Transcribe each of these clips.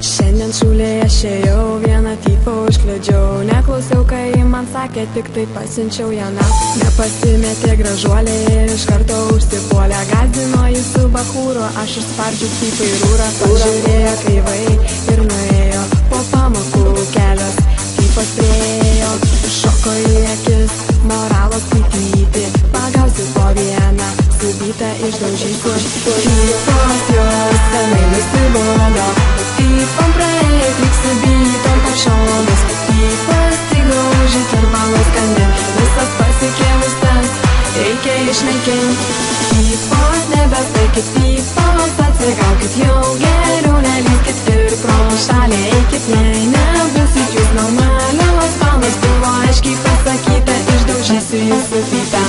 Šiandien šūlėje šėjau, vieną typą užkliudžiau. Neklausiau, kai man sakė, tik tai pasiunčiau jana. Nepasimetė gražuolė ir iš karto užsipuolė. Gazdino jį su bachūru, aš išspardžiu typą į rūrą. Pažiūrėjo kaivai ir nuėjo po pamokų kelias. Typas priejo, šoko į akis, moralo skaityti. Pagausiu po vieną, subytą išdaužysiu. Typas jos senai nusibodo. Typam praeit, lyg subytom pašomis. Typas įgraužė terbalas kandė. Visas pasikėlus tas, reikia išnaikint. Typos nebestaikit, typos atsigaukit. Jau geriau nelyskit ir pro šalį eikit. Jei nebusit jūs normalios panas, buvo aiškiai pasakyta, išdaužysiu jūsų typą.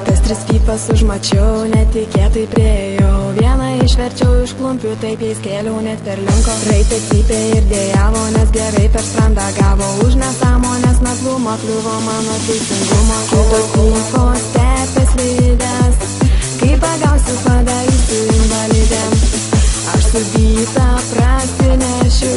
Tas 3 typas užmačiau, netikėtai priejau. Vieną išverčiau iš klumpių, taip jais kėliau net per linko. Raitė cypė ir dėjavo, nes gerai per sprandą gavo. Už nesąmonės naklumo kliuvo mano teisingumo. Kito typo stepės lydės, kai pagausiu padarysiu invalidėm. Aš subytą prasinešiu,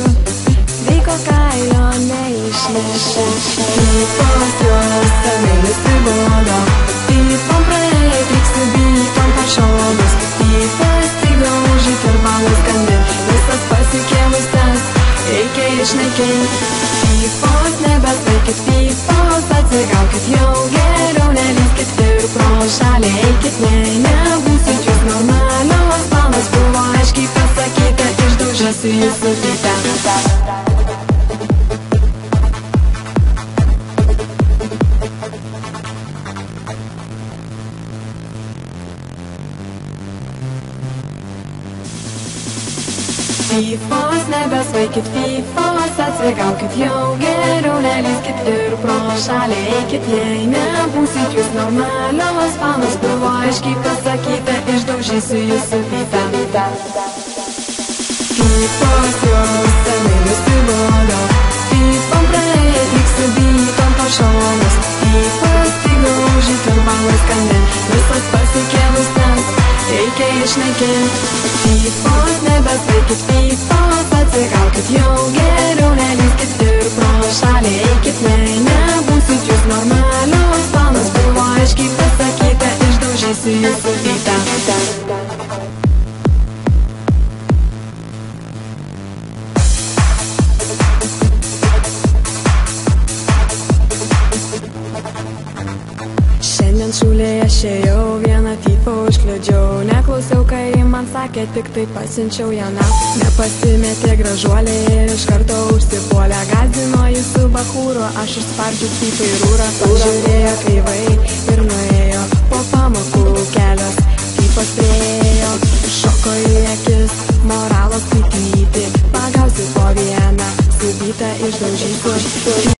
sveiko kailio neišnešiu. Typos jos senai nusibodo. Typom praeit, lyg subytom pašomis. Typas įgraužė terbalas kandė. Visas pasikėlus tas, reikia išnaikint. Typos nebestaikit, typos atsigaukit. Jau geriau nelyskit ir pro šalį eikit. Jei nebusit jūs normalios panas, buvo aiškiai pasakyta, išdaužysiu jūsų typą. Typos nebesvaikit, typos atsigaukit. Jau geriau nelyskit ir pro šalį eikit. Jei nebūsit jūs normalios panas, buvo aiškiai pasakyta, išdaužysiu jūsų typą. Typos jos senai nusibodo. Typom praeit, lyg subytom pašomis. Typas įgraužė terbalas kandė. Visas pasikėlus tas, reikia išnaikint. Typos nebestaikit, typos atsigaukit. Jau geriau nelyskit ir pro šalį eikit. Jei nebūsit jūs normalios panas, buvo aiškiai pasakyta, išdaužysiu jūsų typą. Šiandien šūlėje šėjau, vieną typą užkliudžiau. Neklausiau, kai man sakė, tik tai pasiunčiau jana. Nepasimetė gražuolė ir iš karto užsipuolė. Gazdino jį su bachūru, aš išspardžiu typą į rūrą. Pažiūrėjo kaivai ir nuėjo po pamokų kelias. Typas priejo, šoko į akis, moralo skaityti. Pagausiu po vieną, subytą išdaužysiu.